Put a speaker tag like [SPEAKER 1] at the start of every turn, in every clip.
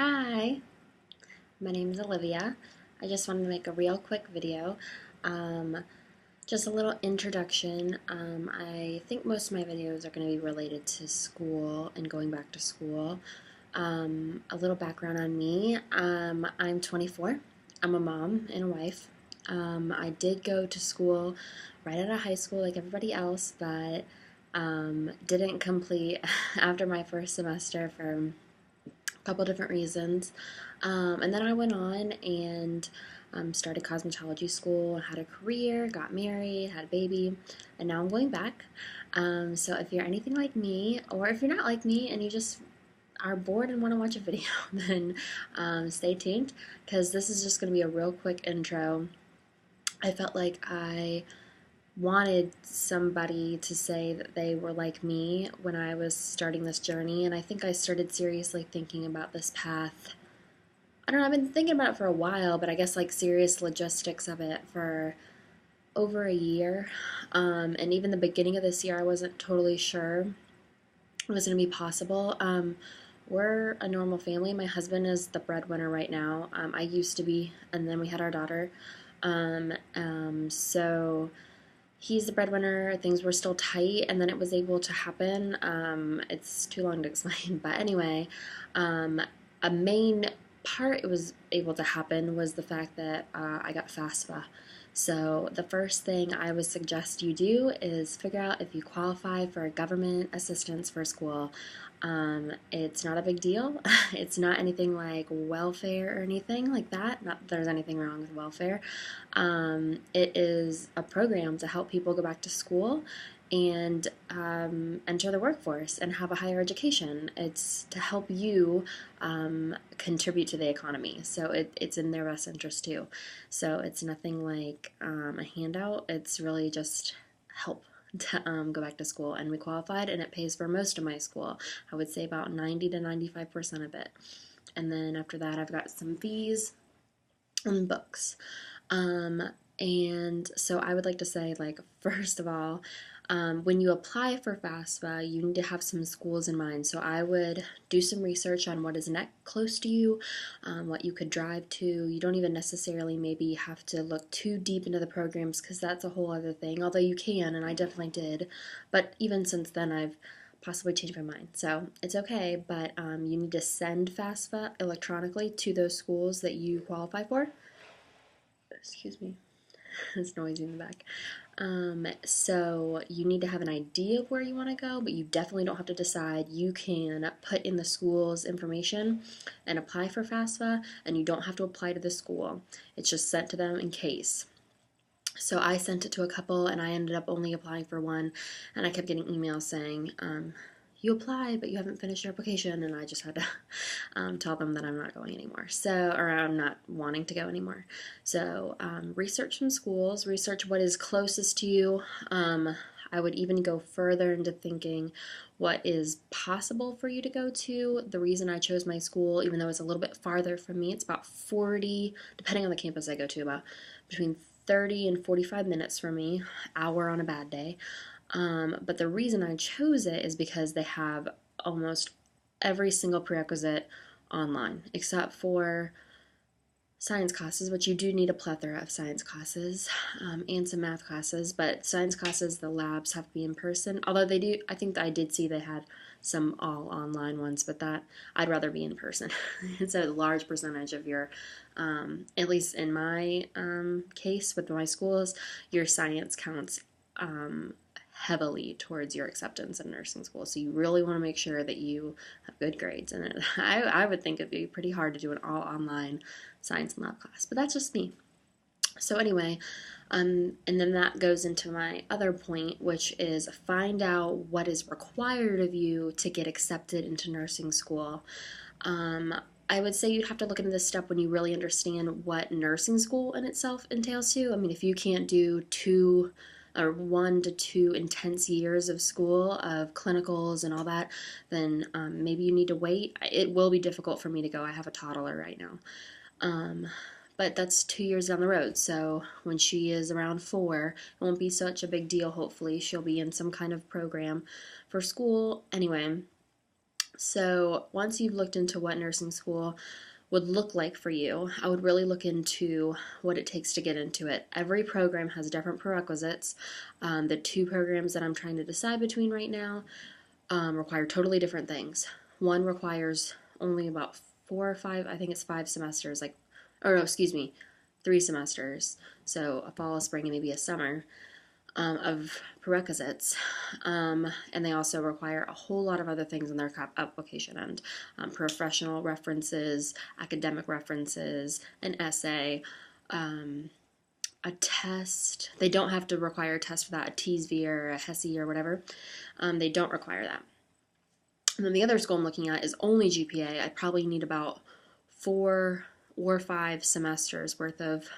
[SPEAKER 1] Hi, my name is Olivia. I just wanted to make a real quick video. Um, just a little introduction. I think most of my videos are going to be related to school and going back to school. A little background on me. I'm 24. I'm a mom and a wife. I did go to school right out of high school like everybody else, but didn't complete after my first semester for couple different reasons. And then I went on and started cosmetology school, had a career, got married, had a baby, and now I'm going back. So if you're anything like me, or if you're not like me and you just are bored and want to watch a video, then stay tuned because this is just going to be a real quick intro. I felt like I wanted somebody to say that they were like me when I was starting this journey, and I think I started seriously thinking about this path. I don't know, I've been thinking about it for a while, but I guess like serious logistics of it for over a year. And even the beginning of this year, I wasn't totally sure it was going to be possible. We're a normal family. My husband is the breadwinner right now. I used to be, and then we had our daughter. So he's the breadwinner. Things were still tight, and then it was able to happen. It's too long to explain, but anyway, a main part it was able to happen was the fact that I got FAFSA. So the first thing I would suggest you do is figure out if you qualify for government assistance for school. It's not a big deal. It's not anything like welfare or anything like that. Not that there's anything wrong with welfare. It is a program to help people go back to school and enter the workforce and have a higher education. It's to help you contribute to the economy. So it's in their best interest too. So it's nothing like a handout. It's really just help to go back to school, and we qualified, and it pays for most of my school. I would say about 90 to 95% of it. And then after that, I've got some fees and books. And so I would like to say, like, first of all, when you apply for FAFSA, you need to have some schools in mind. So I would do some research on what is close to you, what you could drive to. You don't even necessarily maybe have to look too deep into the programs because that's a whole other thing, although you can, and I definitely did. But even since then, I've possibly changed my mind. So it's okay, but you need to send FAFSA electronically to those schools that you qualify for. Excuse me. It's noisy in the back. So you need to have an idea of where you want to go, but you definitely don't have to decide. You can put in the school's information and apply for FAFSA, and you don't have to apply to the school. It's just sent to them in case. So I sent it to a couple, and I ended up only applying for one, and I kept getting emails saying, you applied, but you haven't finished your application, and I just had to tell them that I'm not going anymore. So, or I'm not wanting to go anymore. So, research some schools, research what is closest to you. I would even go further into thinking what is possible for you to go to. The reason I chose my school, even though it's a little bit farther from me, it's about 40, depending on the campus I go to, about between 30 and 45 minutes from me, hour on a bad day. But the reason I chose it is because they have almost every single prerequisite online, except for science classes, which you do need a plethora of science classes, and some math classes. But science classes, the labs have to be in person. Although they do, I think I did see they had some all online ones, but that I'd rather be in person. It's a large percentage of your, at least in my case with my schools, your science counts heavily towards your acceptance in nursing school. So you really want to make sure that you have good grades. And I would think it'd be pretty hard to do an all online science and lab class, but that's just me. So anyway, and then that goes into my other point, which is find out what is required of you to get accepted into nursing school. I would say you'd have to look into this step when you really understand what nursing school in itself entails too. I mean, if you can't do 1 to 2 intense years of school, of clinicals and all that, then maybe you need to wait. It will be difficult for me to go. I have a toddler right now. But that's 2 years down the road, so when she is around 4, it won't be such a big deal, hopefully. She'll be in some kind of program for school. Anyway, So once you've looked into what nursing school would look like for you, I would really look into what it takes to get into it. Every program has different prerequisites. The two programs that I'm trying to decide between right now require totally different things. One requires only about 4 or 5, I think it's 5 semesters, like, or no, excuse me, 3 semesters. So a fall, a spring, and maybe a summer of prerequisites. And they also require a whole lot of other things in their application and professional references, academic references, an essay, a test. They don't have to require a test for that, a TSV or a HESI or whatever. They don't require that. And then the other school I'm looking at is only GPA. I probably need about 4 or 5 semesters worth of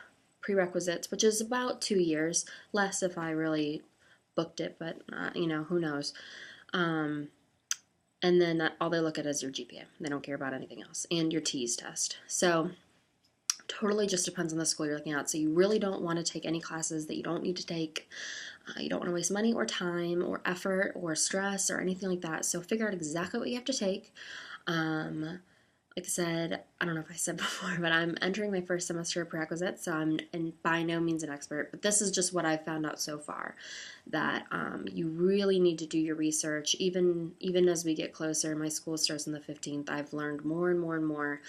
[SPEAKER 1] prerequisites, which is about 2 years, less if I really booked it, but who knows. And then all they look at is your GPA. They don't care about anything else, and your TEAS test. So totally just depends on the school you're looking at. So you really don't want to take any classes that you don't need to take. You don't want to waste money or time or effort or stress or anything like that. So figure out exactly what you have to take. Like I said, I don't know if I said before, but I'm entering my first semester of prerequisites, so I'm by no means an expert, but this is just what I've found out so far, that you really need to do your research. Even as we get closer, my school starts on the 15th, I've learned more and more and more,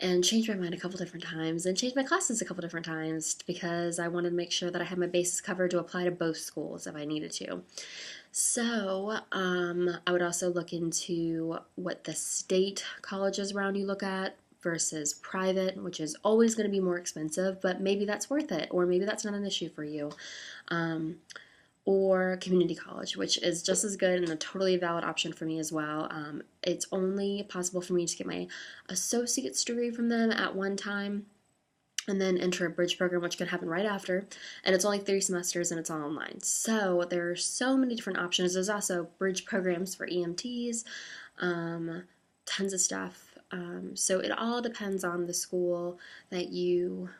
[SPEAKER 1] and changed my mind a couple different times, and changed my classes a couple different times, because I wanted to make sure that I had my bases covered to apply to both schools if I needed to. So I would also look into what the state colleges around you look at versus private, which is always going to be more expensive, but maybe that's worth it, or maybe that's not an issue for you. Or community college, which is just as good and a totally valid option for me as well. It's only possible for me to get my associate's degree from them at one time, and then enter a bridge program, which could happen right after. And it's only 3 semesters, and it's all online. So there are so many different options. There's also bridge programs for EMTs, tons of stuff. So it all depends on the school that you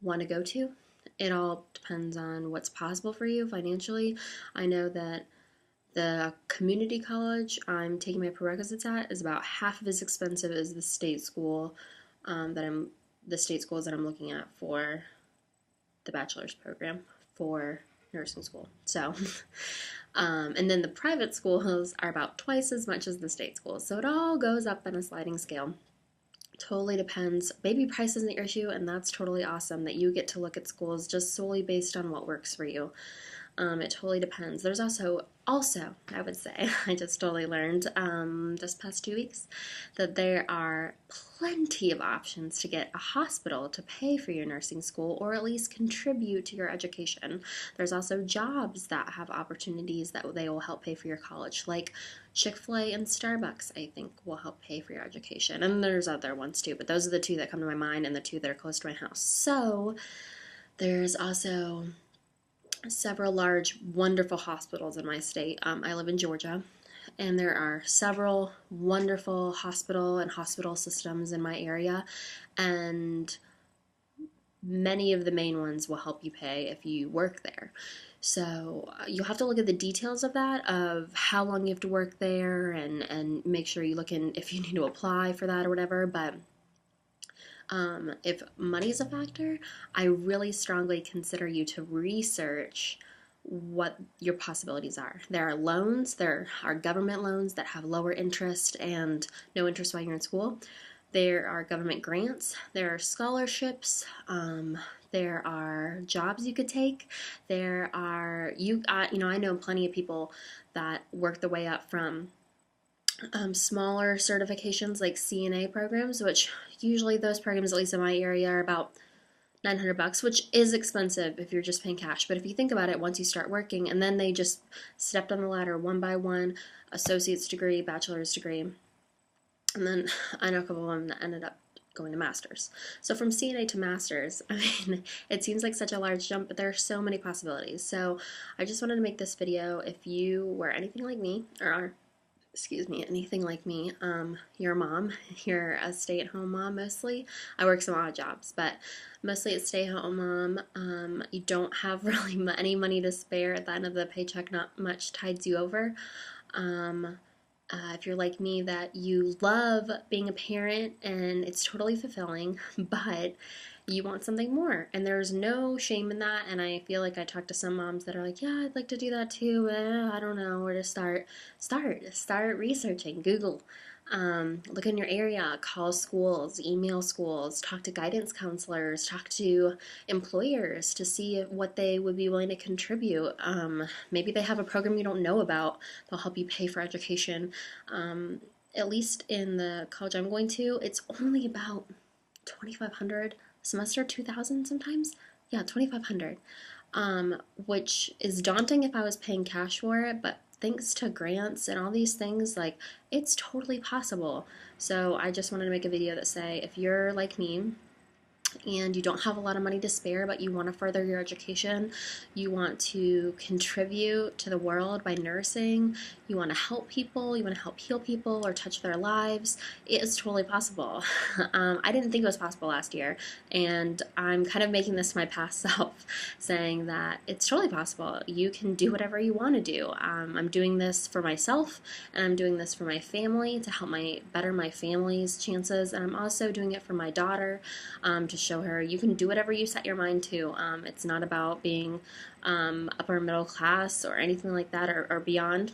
[SPEAKER 1] want to go to. It all depends on what's possible for you financially. I know that the community college I'm taking my prerequisites at is about half of as expensive as the state school the state schools that I'm looking at for the bachelor's program for nursing school. So, and then the private schools are about twice as much as the state schools. So it all goes up on a sliding scale. Totally depends. Maybe price isn't your issue, and that's totally awesome that you get to look at schools just solely based on what works for you. It totally depends. There's also, I would say, I just totally learned this past 2 weeks that there are plenty of options to get a hospital to pay for your nursing school, or at least contribute to your education. There's also jobs that have opportunities that they will help pay for your college, like Chick-fil-A and Starbucks, I think, will help pay for your education. And there's other ones too, but those are the 2 that come to my mind, and the 2 that are close to my house. So there's also several large, wonderful hospitals in my state. I live in Georgia, and there are several wonderful hospital systems in my area, and many of the main ones will help you pay if you work there. So you'll have to look at the details of that, of how long you have to work there, and make sure you look in if you need to apply for that or whatever. But if money is a factor, I really strongly consider you to research what your possibilities are. There are loans, there are government loans that have lower interest and no interest while you're in school. There are government grants, there are scholarships, there are jobs you could take. There are, I know plenty of people that work their way up from smaller certifications like CNA programs, which usually those programs, at least in my area, are about $900, which is expensive if you're just paying cash. But if you think about it, once you start working, and then they just stepped on the ladder one by one, associate's degree, bachelor's degree, and then I know a couple of them that ended up going to master's. So from CNA to master's, I mean, it seems like such a large jump, but there are so many possibilities. So I just wanted to make this video. If you were anything like me, anything like me, you're a mom, you're a stay-at-home mom mostly. I work some odd jobs, but mostly a stay-at-home mom. You don't have really any money to spare at the end of the paycheck, not much tides you over. If you're like me, that you love being a parent and it's totally fulfilling, but you want something more. And there's no shame in that. And I feel like I talk to some moms that are like, yeah, I'd like to do that too. I don't know where to start. Start researching. Google. Look in your area, call schools, email schools, talk to guidance counselors, talk to employers to see what they would be willing to contribute. Maybe they have a program you don't know about. They'll help you pay for education. At least in the college I'm going to, it's only about 2,500 semester, 2,000 sometimes. Yeah, 2,500, which is daunting if I was paying cash for it, but thanks to grants and all these things, like, it's totally possible. So I just wanted to make a video that say, if you're like me and you don't have a lot of money to spare, but you want to further your education, you want to contribute to the world by nursing, you want to help people, you want to help heal people or touch their lives, it is totally possible. I didn't think it was possible last year, and I'm kind of making this my past self, saying that it's totally possible. You can do whatever you want to do. I'm doing this for myself, and I'm doing this for my family to help better my family's chances, and I'm also doing it for my daughter, to show her you can do whatever you set your mind to. It's not about being upper middle class or anything like that, or beyond.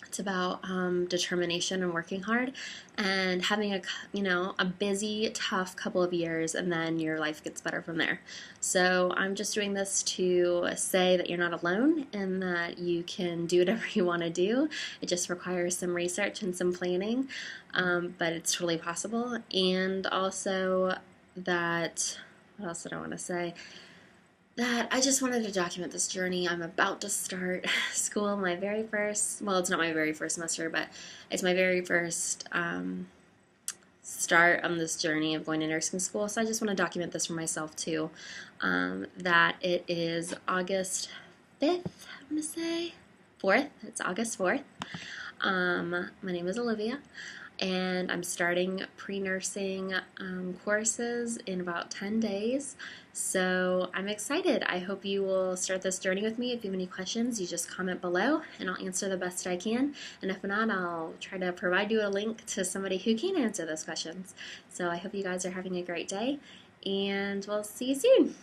[SPEAKER 1] It's about determination and working hard and having a busy, tough couple of years, and then your life gets better from there. So I'm just doing this to say that you're not alone and that you can do whatever you want to do. It just requires some research and some planning, but it's totally possible. And also that, what else did I want to say? That I just wanted to document this journey. I'm about to start school, my very first, well, it's not my very first semester, but it's my very first start on this journey of going to nursing school. So I just want to document this for myself too. That it is August 5th, I'm going to say. 4th. It's August 4th. My name is Olivia, and I'm starting pre-nursing courses in about 10 days. So I'm excited. I hope you will start this journey with me. If you have any questions, you just comment below and I'll answer the best I can. And if not, I'll try to provide you a link to somebody who can answer those questions. So I hope you guys are having a great day, and we'll see you soon.